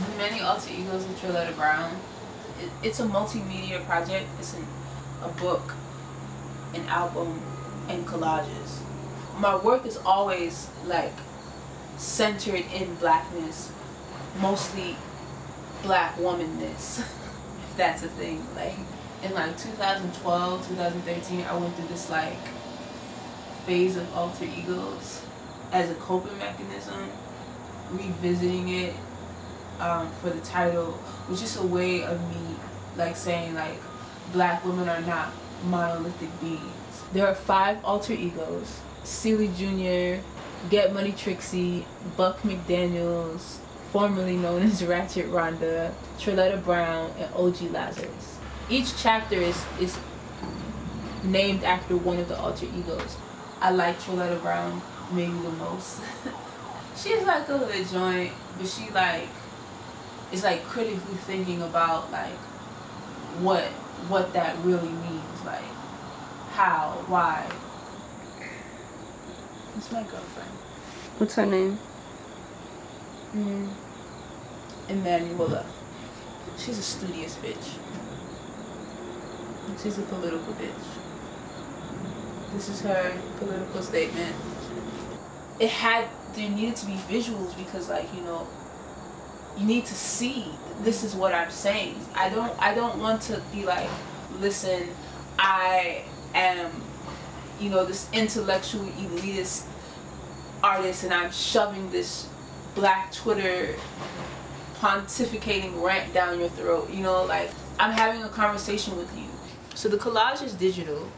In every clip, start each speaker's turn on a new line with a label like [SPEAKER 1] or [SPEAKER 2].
[SPEAKER 1] The Many Alter Egos of Trill'eta Brown. It's a multimedia project. It's a book, an album, and collages. My work is always like centered in blackness, mostly black womanness, if that's a thing. Like in like 2012, 2013, I went through this like phase of alter egos as a coping mechanism, revisiting it for the title was just a way of me like saying like black women are not monolithic beings. There are 5 alter egos: Celie Jr., Get Money Trixie, Buck McDaniels, formerly known as Ratchet Rhonda, Trill'eta Brown, and OG Lazarus. Each chapter is named after one of the alter egos. I like Trill'eta Brown maybe the most. She's like a hood joint, but she like is like critically thinking about like what that really means, like how, why. It's my girlfriend.
[SPEAKER 2] What's her name?
[SPEAKER 1] Emanuela. She's a studious bitch. She's a political bitch. This is her political statement. There needed to be visuals because like, you know, you need to see this is what I'm saying. I don't want to be like, listen, I am, you know, this intellectual elitist artist and I'm shoving this black Twitter pontificating rant down your throat, you know, like I'm having a conversation with you. So the collage is digital.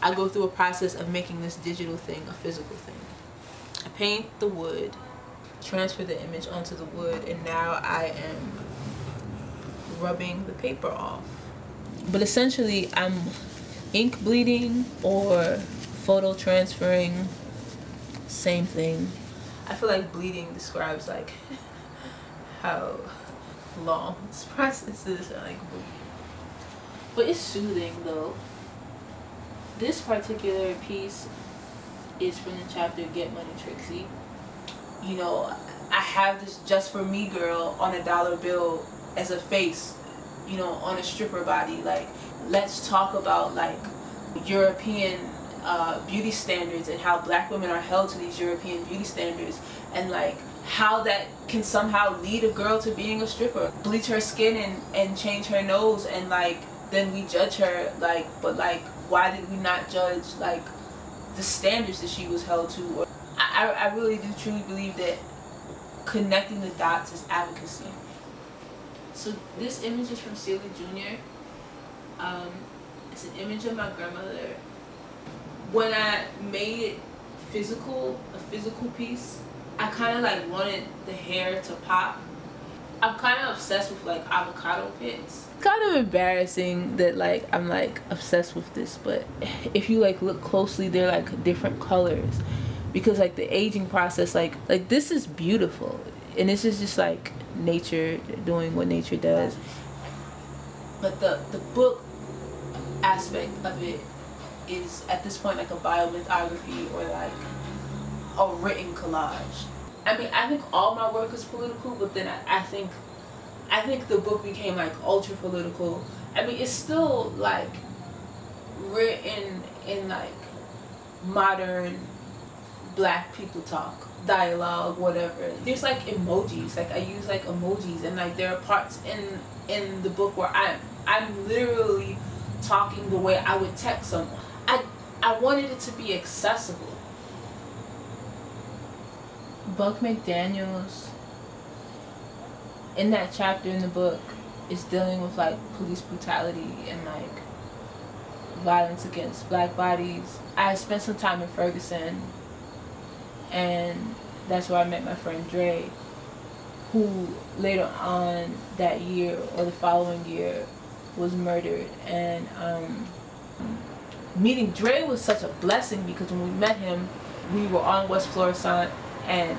[SPEAKER 1] I go through a process of making this digital thing a physical thing. I paint the wood, transfer the image onto the wood, and now I am rubbing the paper off. But essentially I'm ink bleeding or photo transferring, same thing. I feel like bleeding describes like how long this process is, like, but it's soothing though. This particular piece is from the chapter Get Money Trixie. You know, I have this Just For Me girl on a dollar bill as a face, you know, on a stripper body. Like, let's talk about like European beauty standards and how black women are held to these European beauty standards, and like how that can somehow lead a girl to being a stripper. Bleach her skin and change her nose, and like then we judge her, like, but like why did we not judge like the standards that she was held to? Or I really do truly believe that connecting the dots is advocacy. So this image is from Celie Jr. It's an image of my grandmother. When I made it physical, a physical piece, I kind of like wanted the hair to pop. I'm kind of obsessed with like avocado pits. It's kind of embarrassing that like I'm like obsessed with this, but if you like look closely, they're like different colors because like the aging process, like this is beautiful, and this is just like nature doing what nature does. But the book aspect of it is at this point like a biomythography or like a written collage. I mean, I think all my work is political, but then I think the book became like ultra political. I mean, it's still like written in like modern black people talk, dialogue, whatever. There's like emojis, like I use like emojis, and like there are parts in the book where I'm literally talking the way I would text someone. I wanted it to be accessible. Buck McDaniels, in that chapter in the book, is dealing with like police brutality and like violence against black bodies. I spent some time in Ferguson, and that's where I met my friend Dre, who later on that year or the following year was murdered. And meeting Dre was such a blessing because when we met him, we were on West Florissant, and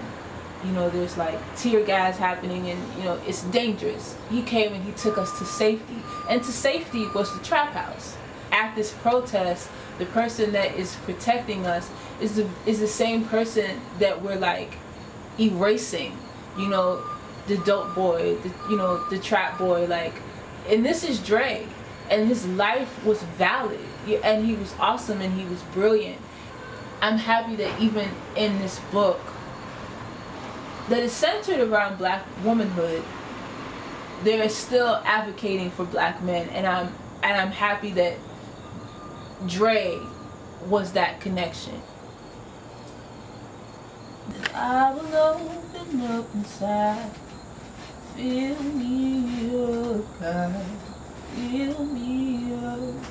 [SPEAKER 1] you know there's like tear gas happening, and you know it's dangerous. He came and he took us to safety, and to safety was the trap house. At this protest, the person that is protecting us is the same person that we're like erasing. You know, the dope boy, the trap boy, like, and this is Dre, and his life was valid, and he was awesome, and he was brilliant. I'm happy that even in this book that is centered around black womanhood, they're still advocating for black men, and I'm happy that Dre was that connection. I will open up inside, fill me up, God, fill me up,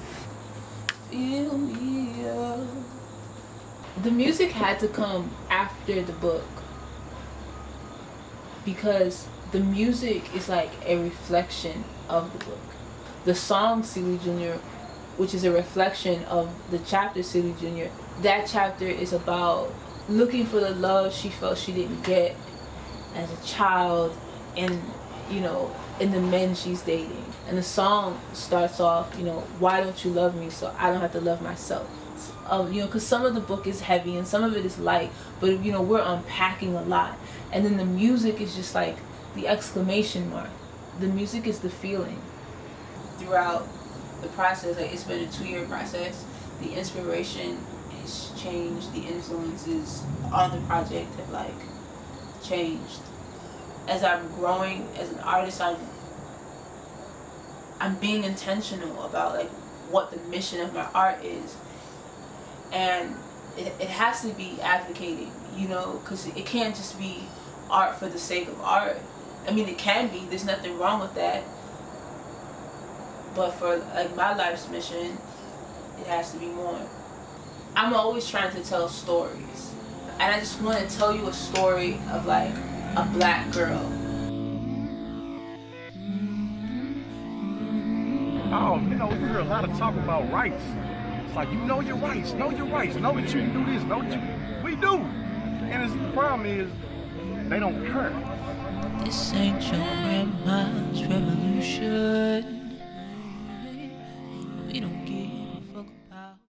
[SPEAKER 1] fill me up. The music had to come after the book, because the music is like a reflection of the book. The song Silly Jr., which is a reflection of the chapter Silly Jr., that chapter is about looking for the love she felt she didn't get as a child, and in the men she's dating. And the song starts off, why don't you love me so I don't have to love myself? Because some of the book is heavy and some of it is light, but we're unpacking a lot. And then the music is just like the exclamation mark. The music is the feeling. Throughout the process, like, it's been a 2-year process. The inspiration has changed. The influences on the project have like changed. As I'm growing as an artist, I'm being intentional about like what the mission of my art is, and it has to be advocating, because it can't just be art for the sake of art. I mean, it can be, there's nothing wrong with that, but for like my life's mission, it has to be more. I'm always trying to tell stories, and I just want to tell you a story of like a black girl.
[SPEAKER 2] Oh, you hear a lot of talk about rights. It's like, know your rights, know your rights, know that you can do this, know that you... We do! And the problem is, they don't care.
[SPEAKER 3] This ain't your grandma's revolution. We don't get